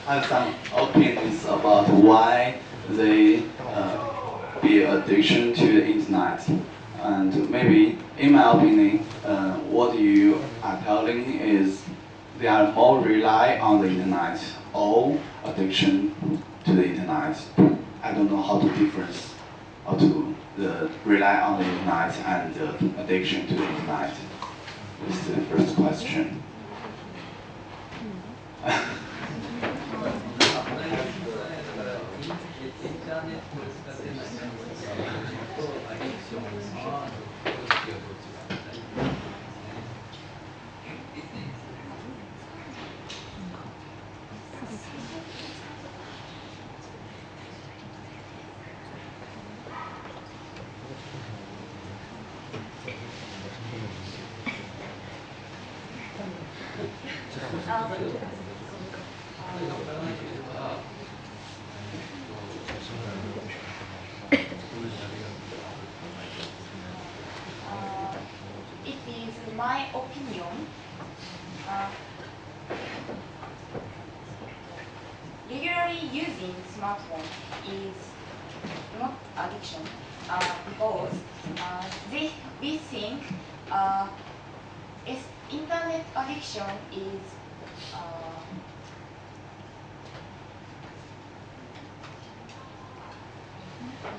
have some opinions about why they be addiction to the internet. And maybe, in my opinion, what you are telling is they are more rely on the internet or addiction to the internet. I don't know how to difference how to rely on the internet and the addiction to the internet. This is the first question. It is my opinion. Regularly using smartphone is not addiction because we think internet addiction is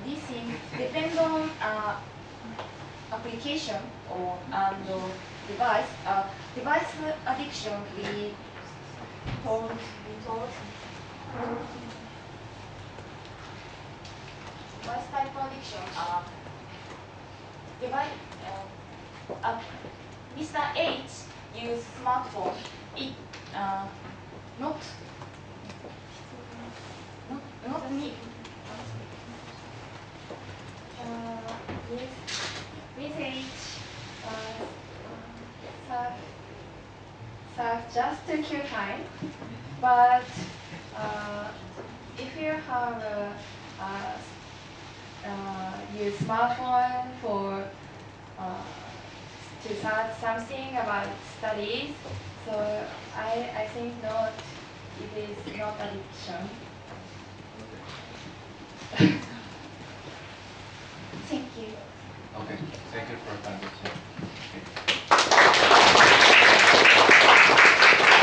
this thing depends on application or device. Device addiction we told device type addiction device Mr. H use smartphone. It not me. Message serve just to kill time, but if you have use smartphone for to search something about studies, so I think not, it is not addiction. Thank you. Okay, thank you for your presentation.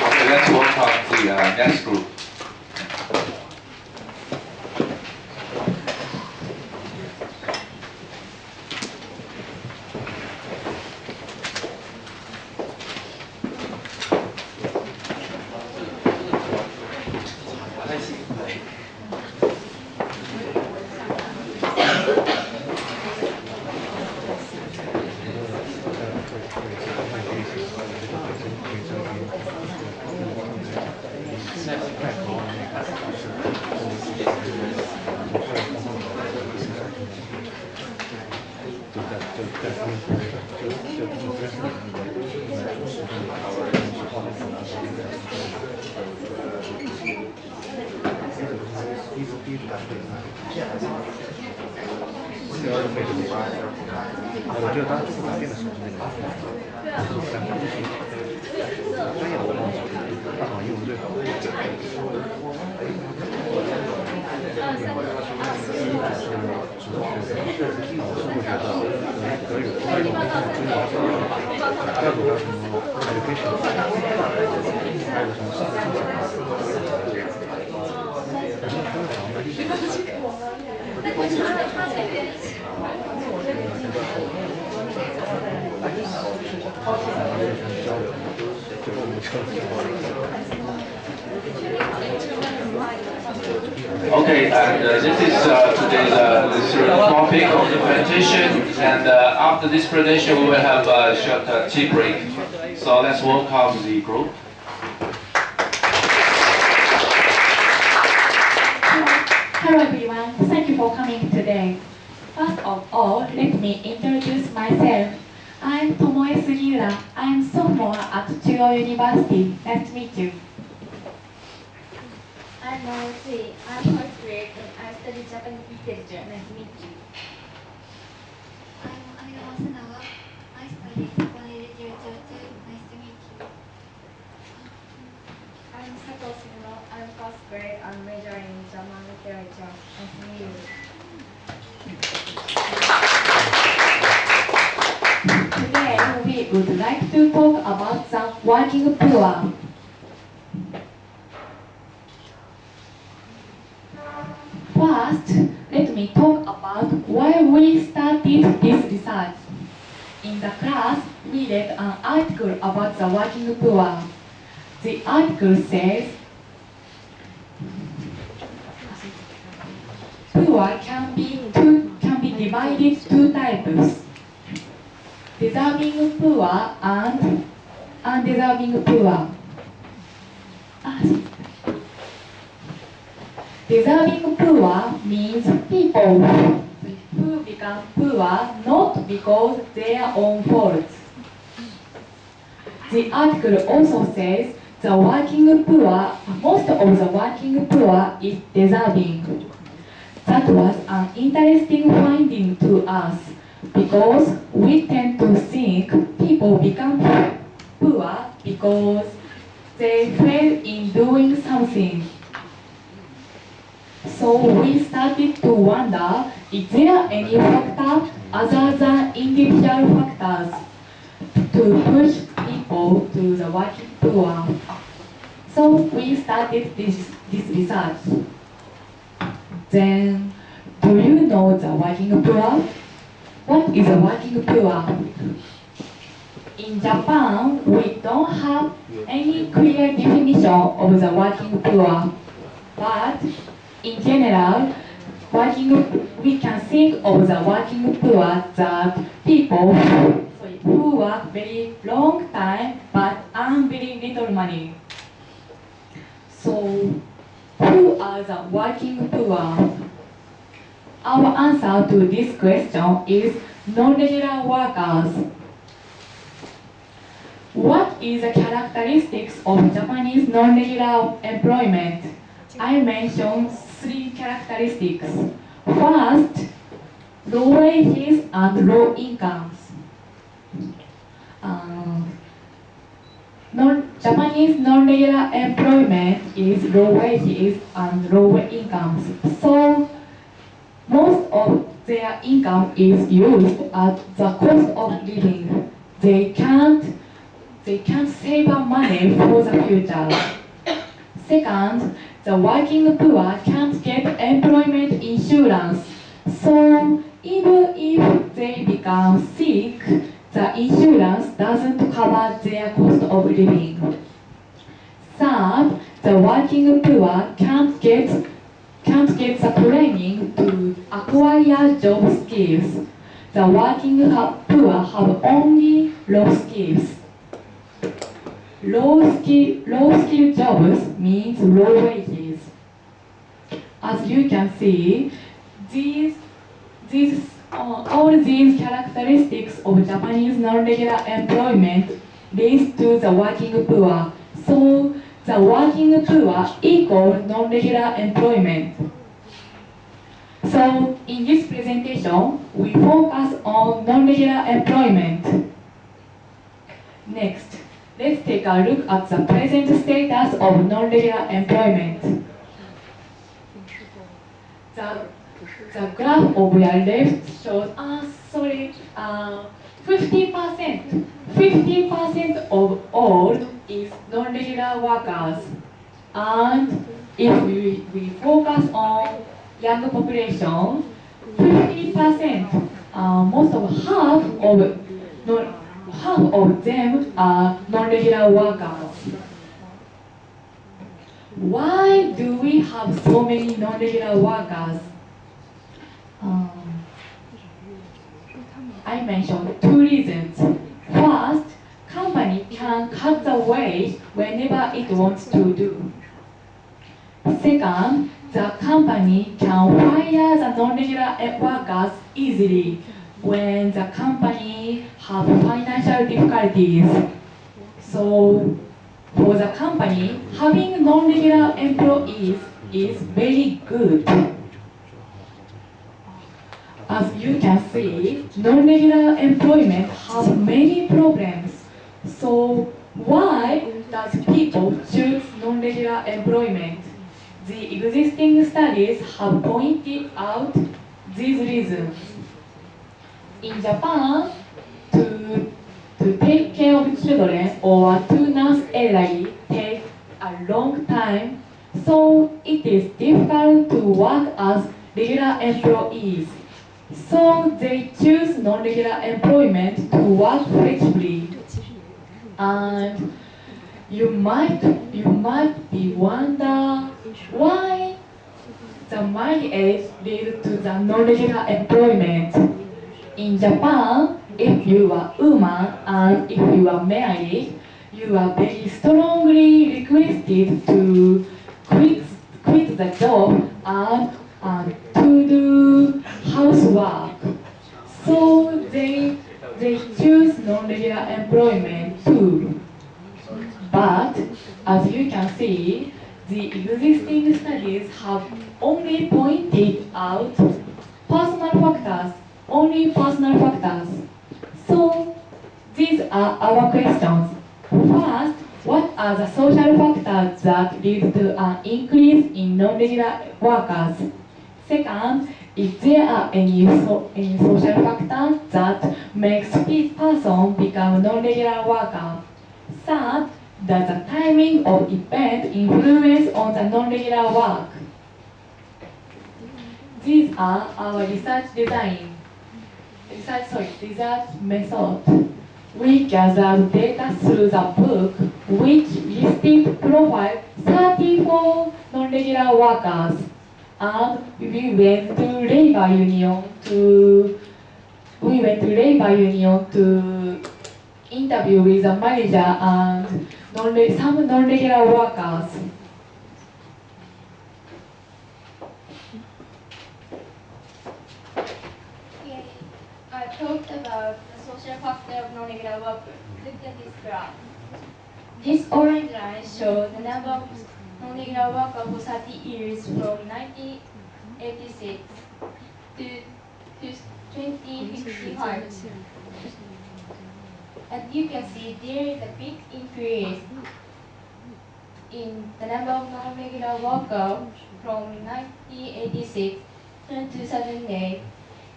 Okay, let's welcome the next group. Okay, and this is today's the topic of the presentation, and after this presentation we will have a short tea break. So let's welcome the group. Hello everyone, thank you for coming today. First of all, let me introduce myself. I'm Tomoe Sugiura. I'm sophomore at Chuo University. Nice to meet you. I'm Momochi. I'm first grade and I study Japanese literature. Nice to meet you. I'm Aya Masunaga. I study Japanese literature too. Nice to meet you. I'm Sato Suno. I'm first grade teacher. Nice to meet you. Today we would like to talk about the working poor. First, let me talk about why we started this research. In the class, we read an article about the working poor. The article says, poor can be divided two types: deserving poor and undeserving poor. Deserving poor means people who become poor not because their own faults. The article also says the working poor, most of the working poor is deserving. That was an interesting finding to us because we tend to think people become poor because they fail in doing something. So we started to wonder, is there any factor other than individual factors to push people to the working poor? So we started this research. Then, do you know the working poor? What is a working poor? In Japan, we don't have any clear definition of the working poor, but in general, we can think of the working poor that people who work very long time but earn very little money. So, who are the working poor? Our answer to this question is non-regular workers. What is the characteristics of Japanese non-regular employment? I mentioned three characteristics. First, low wages and low incomes. Japanese non-regular employment is low wages and low incomes. So most of their income is used at the cost of living. They can't save up money for the future. Second, the working poor can't get employment insurance. So even if they become sick, the insurance doesn't cover their cost of living. Third, the working poor can't get the training to acquire job skills. The working poor have only low skills. Low skill jobs means low wages. As you can see, all these characteristics of Japanese non-regular employment leads to the working poor. So the working poor equals non-regular employment. So in this presentation, we focus on non-regular employment. Next, let's take a look at the present status of non-regular employment. The graph over your left shows, 50% of all is non-regular workers. And if we focus on young population, 50%, half of them are non-regular workers. Why do we have so many non-regular workers? I mentioned two reasons. First, company can cut the wage whenever it wants to do. Second, the company can fire the non-regular workers easily when the company have financial difficulties. So, for the company, having non-regular employees is very good. As you can see, non-regular employment has many problems. So why does people choose non-regular employment? The existing studies have pointed out these reasons. In Japan, to, to take care of children or to nurse elderly takes a long time, so it is difficult to work as regular employees. So they choose non-regular employment to work flexibly. And you might be wonder why the marriage age leads to the non-regular employment. In Japan, if you are woman and if you are married, you are very strongly requested to quit, quit the job and to do housework. So they choose non-regular employment too. But as you can see, the existing studies have only pointed out personal factors, only personal factors. So these are our questions. First, what are the social factors that lead to an increase in non-regular workers? Second, if there are any social factors that makes each person become non-regular worker. Third, does the timing of event influence on the non-regular work? These are our research method. We gathered data through the book, which listed profile 34 non-regular workers, and we went to labor union to interview with the manager and some non-regular workers. Okay, I talked about the social factor of non-regular workers. Look at this graph. This orange line shows the number of non-regular workers for 30 years from 1986 to 2055. As you can see, there is a big increase in the number of non-regular workers from 1986 to 2008,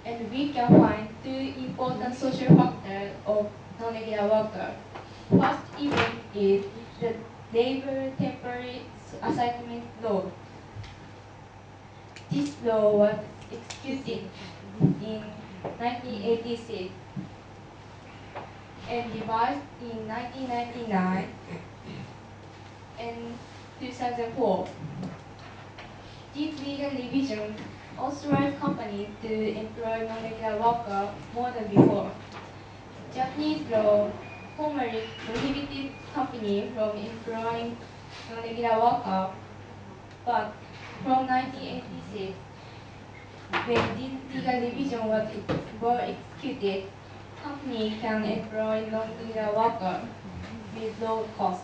and we can find two important social factors of non-regular workers. First event is the labor temporary assignment law. This law was executed in 1986 and revised in 1999 and 2004. This legal revision authorized companies to employ non-regular workers more than before. Japanese law formerly prohibited companies from employing non-regular workers, but from 1986, when this legal revision was executed, companies can employ non-regular workers with low cost.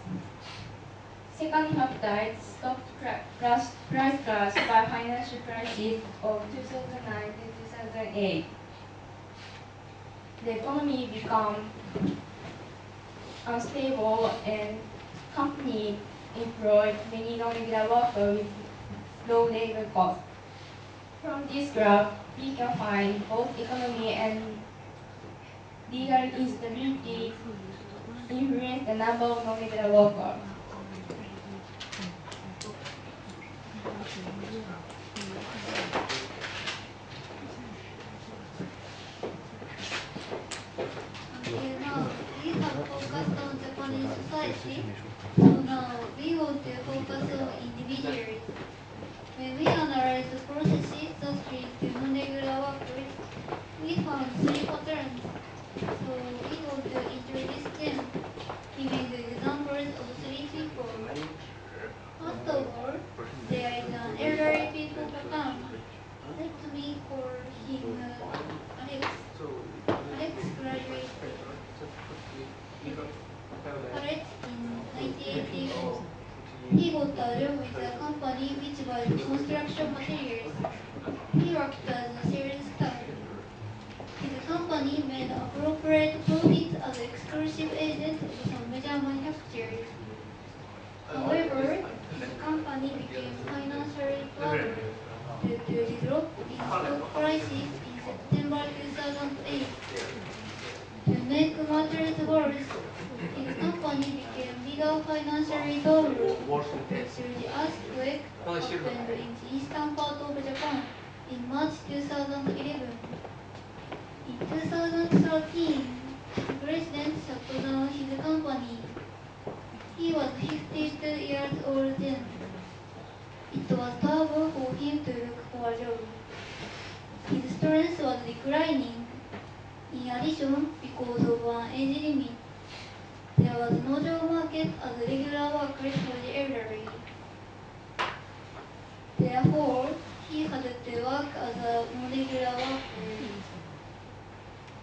Second factor is stock price crash by financial crisis of 2009 to 2008. The economy became unstable and companies employed many non-regular workers with low labor costs. From this graph, we can find both economy and legal instability influence the number of non-regular workers. Okay, now we have focused on Japanese society, so now we want to focus on individuals. When we analyze the processes that lead to non-regular workers, we found three patterns. So we want to introduce them, giving the examples of three people. First of all, there is an elderly people pattern. Let me call him Alex. Alex graduated college in 1984. He got a job with a company which buys construction materials. He worked as a sales staff. His company made appropriate profits as exclusive agent of some major manufacturers. However, his company became financially worker due to the drop in stock prices in September 2008. To make matters worse, his company became bigger financially trouble due to the earthquake happened in the eastern part of Japan in March 2011. In 2013, the president shut down his company. He was 52 years old then. It was terrible for him to look for a job. His strength was declining. In addition, because of an age limit, there was no job market as regular workers for the elderly. Therefore, he had to work as a non-regular worker.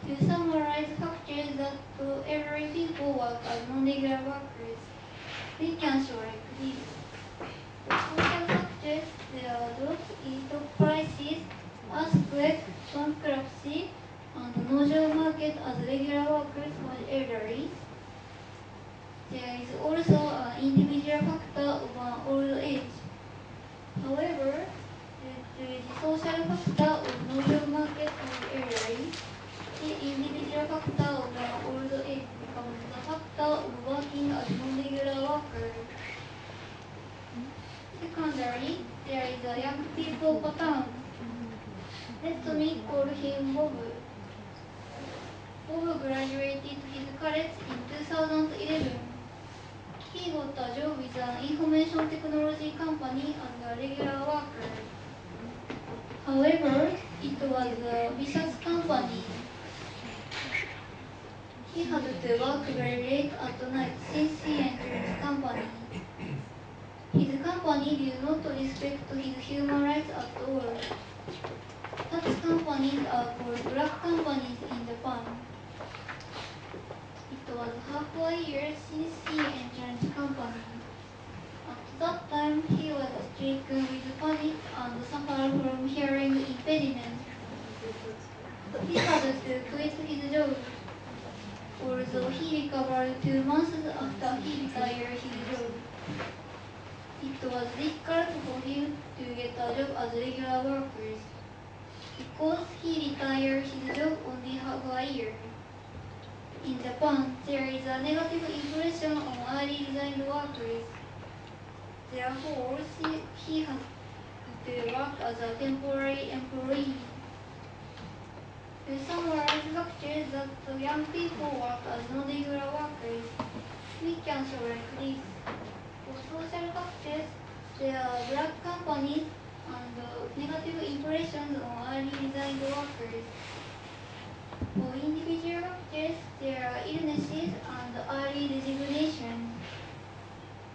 To summarize factors that elderly people work as non-regular workers, we can show like this. Social factors, there are drops in stock prices, earthquake, bankruptcy, and no job market as regular workers for the elderly. There is also an individual factor of an old age. However, due to the social factor of no job market for the elderly, the individual factor of an old age becomes the factor of working as non-regular worker. Secondly, there is a young people pattern. Let me call him Bob. Bob graduated his college in 2011. He got a job with an information technology company as a regular worker. However, it was a vicious company. He had to work very late at night since he entered the company. His company did not respect his human rights at all. Such companies are called black companies in Japan. It was half a year since he entered the company. At that time, he was stricken with panic and suffered from hearing impediment. He had to quit his job. Although he recovered 2 months after he retired his job. It was difficult for him to get a job as regular workers because he retired his job only half a year. In Japan, there is a negative impression on early resigned workers. Therefore, he had to work as a temporary employee. To summarize factors that young people work as non-regular workers, we can show like this. For social factors, there are black companies and negative impressions on early resigned workers. For individual factors, there are illnesses and early resignation.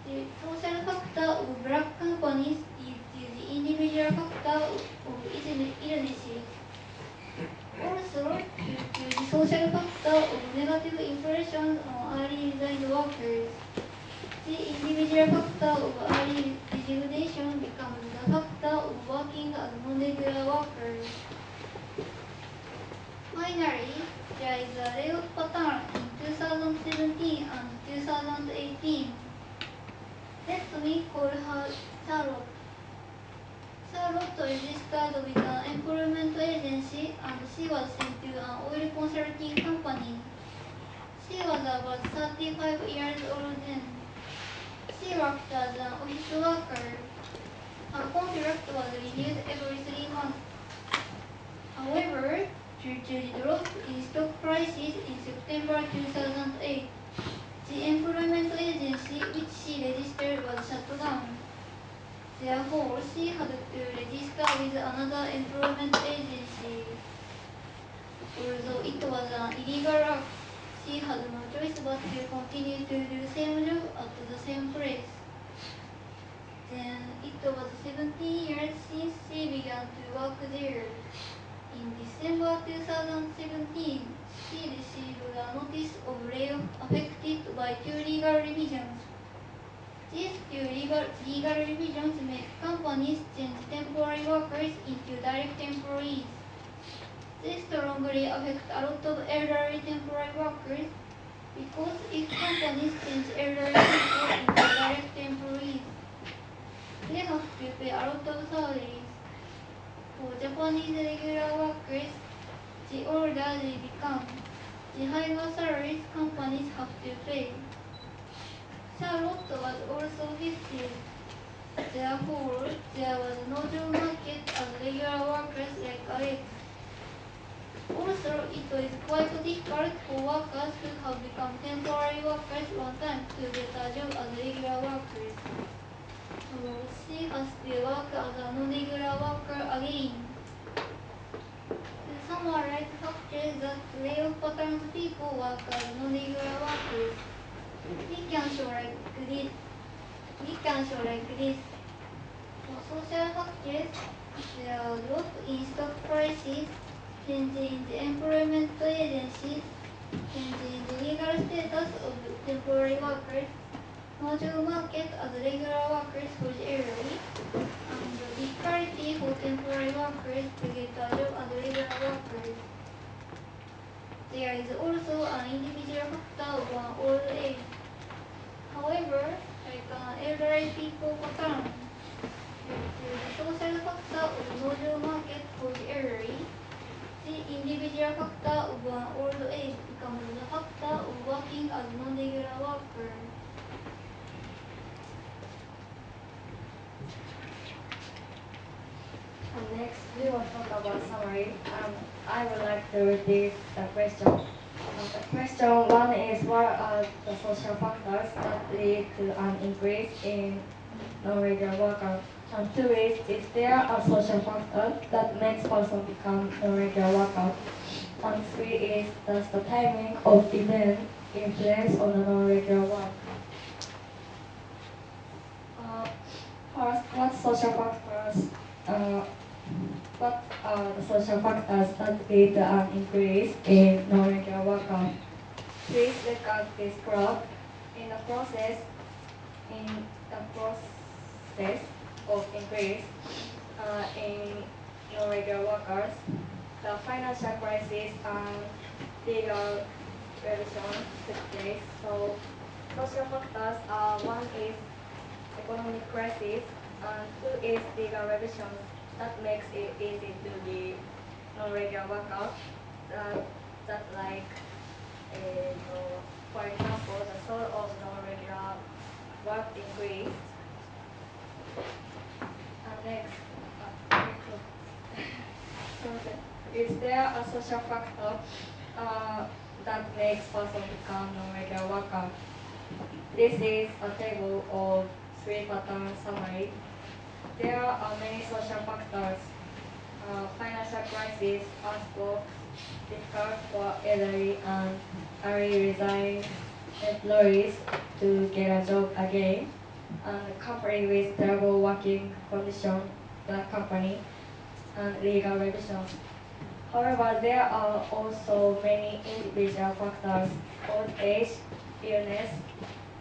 The social factor of black companies is the individual factor of illnesses. Also, due to the social factor of negative impressions on early resigned workers, the individual factor of early resignation becomes the factor of working as non-regular workers. Finally, there is a layoff pattern in 2017 and 2018. Let me call her Charlotte. Charlotte registered with an employment agency and she was sent to an oil consulting company. She was about 35 years old then. She worked as an office worker. Her contract was renewed every 3 months. However, due to the drop in stock prices in September 2008, the employment agency which she registered was shut down. Therefore, she had to register with another employment agency. Although it was an illegal act, she had no choice but to continue to do the same job at the same place. Then it was 17 years since she began to work there. In December 2017, she received a notice of layoff affected by 2 legal revisions. These 2 legal revisions make companies change temporary workers into direct employees. They strongly affect a lot of elderly temporary workers because if companies change elderly people into direct employees, they have to pay a lot of salary. Japanese regular workers, the older they become, the higher salaries companies have to pay. Charlotte was also gifted. Therefore, there was no job market as regular workers like Alex. Also, it is quite difficult for workers who have become temporary workers one time to get a job as regular workers. So she has to work as a non-regular worker again. To summarize factors that lay off patterns people work as non-regular workers, we can show like this. For social factors, there are drop in stock prices, change in the employment agencies, change in the legal status of temporary workers, no job market as regular workers for the elderly, and the difficulty for temporary workers to get a job as regular workers. There is also an individual factor of an old age. However, like an elderly people pattern, due to the social factor of no job market for the elderly, the individual factor of an old age becomes the factor of working as non-regular worker. And next, we will talk about summary. I would like to repeat the question. The question one is, what are the social factors that lead to an increase in non-regular worker? And two is there a social factor that makes person become non-regular worker? And three is, does the timing of event influence on the non-regular work? First, what are the social factors that lead to an increase in non-regular worker? Please look at this graph. In the process of increase in non-regular workers, the financial crisis and legal revision took place. So social factors are, one is economic crisis and two is legal revision. That makes it easy to be non-regular worker. That like, for example, the sort of non-regular work increased. And next, is there a social factor that makes person become non-regular worker? This is a table of 3 pattern summary. There are many social factors. Financial crisis, earthquake, difficult for elderly and early resign employees to get a job again, and company with terrible working condition, black company, and legal revisions. However, there are also many individual factors, old age, illness,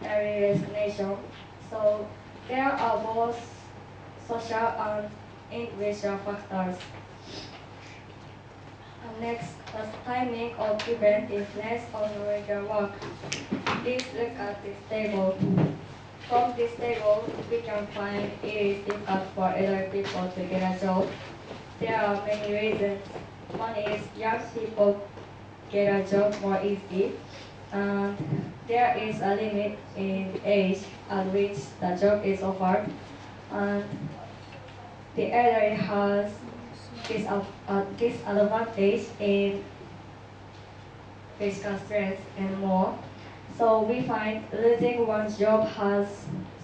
early resignation. So there are both social and individual factors. And next, the timing of event influence on regular work. Please look at this table. From this table, we can find it is difficult for elderly people to get a job. There are many reasons. One is young people get a job more easily, and there is a limit in age at which the job is offered, and the elderly has disadvantage in physical strength and more. So we find losing one's job has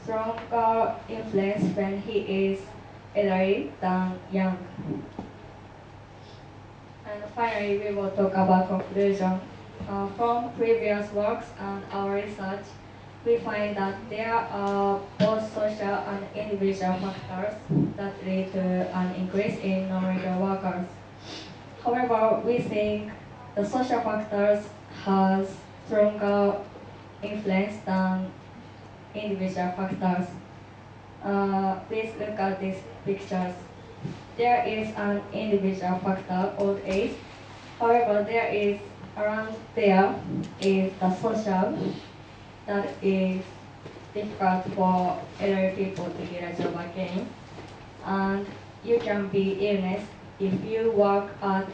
stronger influence when he is elderly than young. And finally, we will talk about conclusion. From previous works and our research, we find that there are both social and individual factors that lead to an increase in non-regular workers. However, we think the social factors has stronger influence than individual factors. Please look at these pictures. There is an individual factor, old age. However, there is around there is the social that is difficult for elderly people to get a job again. And you can be illness if you work at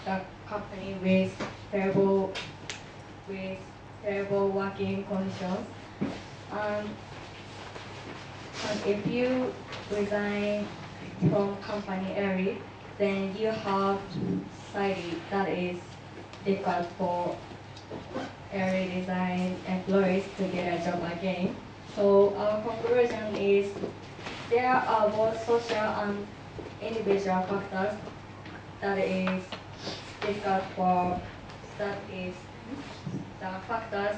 the company with terrible working conditions, and if you resign from company early, then you have society that is difficult for early resign employees to get a job again. So our conclusion is there are both social and individual factors that is difficult for that is the factors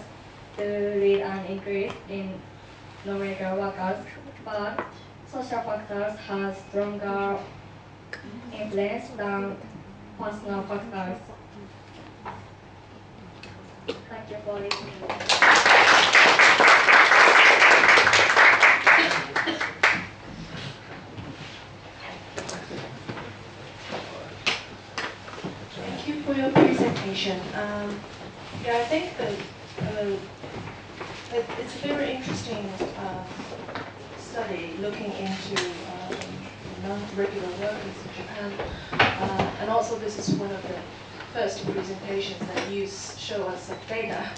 to lead an increase in non-regular workers, but social factors have stronger influence than personal factors. Thank you for listening. Thank you for your presentation. Yeah, I think that it's a very interesting study looking into non-regular workers in Japan, and also this is one of the first presentations that you show us some data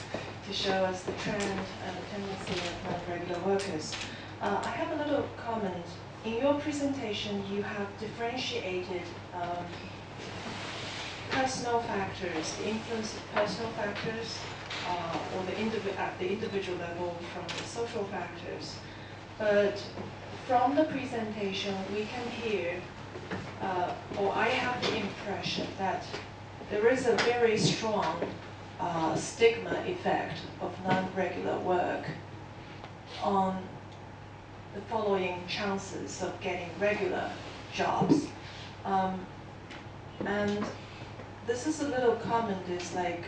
to show us the trend and the tendency of non-regular workers. I have a little comment. In your presentation, you have differentiated personal factors, the influence of personal factors, or at the individual level from the social factors. But from the presentation, we can hear, or I have the impression that there is a very strong stigma effect of non-regular work on the following chances of getting regular jobs. And this is a little comment, is like,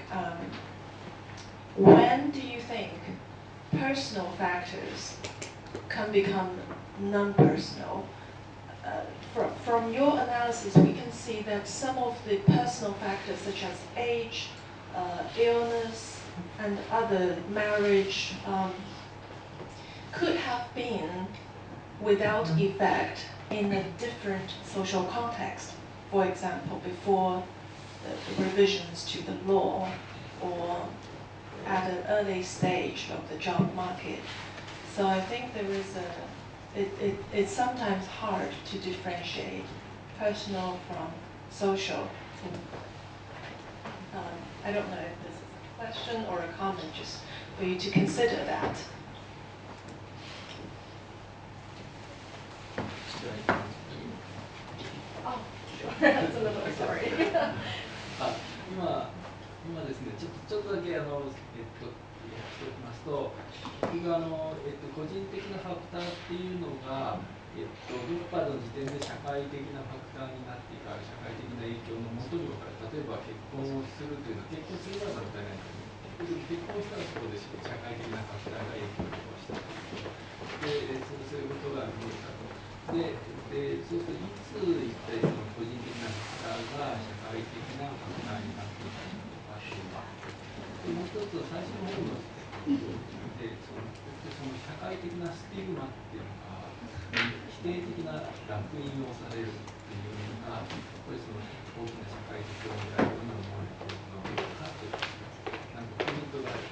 when do you think personal factors can become non-personal? From your analysis, we can see that some of the personal factors, such as age, illness, and other marriage, could have been without effect in a different social context. For example, before the revisions to the law, or at an early stage of the job market. So I think there is it's sometimes hard to differentiate personal from social. I don't know if this is a question or a comment, just for you to consider that. Oh, sure. That's a little sorry. 今ですね、ちょっとだけしておきますと、結局個人的なファクターっていうのが、どこかの時点で社会的なファクターになっていく、社会的な影響のもとに分かる。例えば結婚をするというのは、結婚するのは問題ないんですけど、結婚したらそこで社会的なファクターが影響をしたで、そういうことが見えたと。で、そうするといつ一体その個人的なファクターが社会的なファクターになっていたのかっていうのは、もう一つは最初の方のでその社会的なスティグマっていうのが否定的な烙印をされるっていうのが、やっぱりその大きな社会的問題に思われているのかというなんかポイントがある。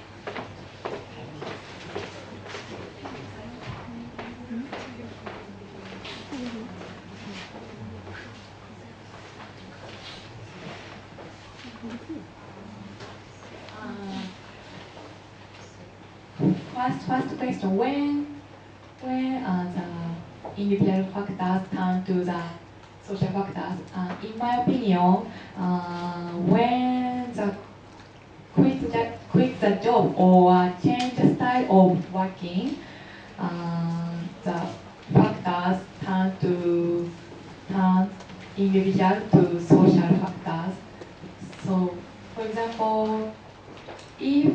First question, when the individual factors turn to the social factors, in my opinion, when the quit the job or change the style of working, the factors turn individual to social factors. So, for example, if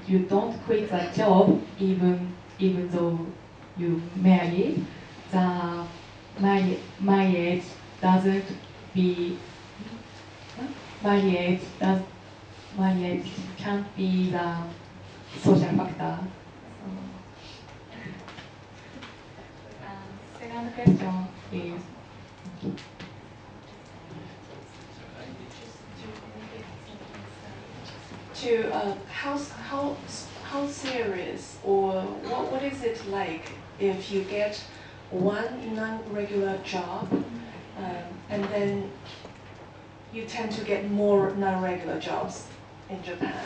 you don't quit the job even though you marry, the marriage can't be the social factor. second question is how serious or what is it like if you get one non-regular job and then you tend to get more non-regular jobs in Japan?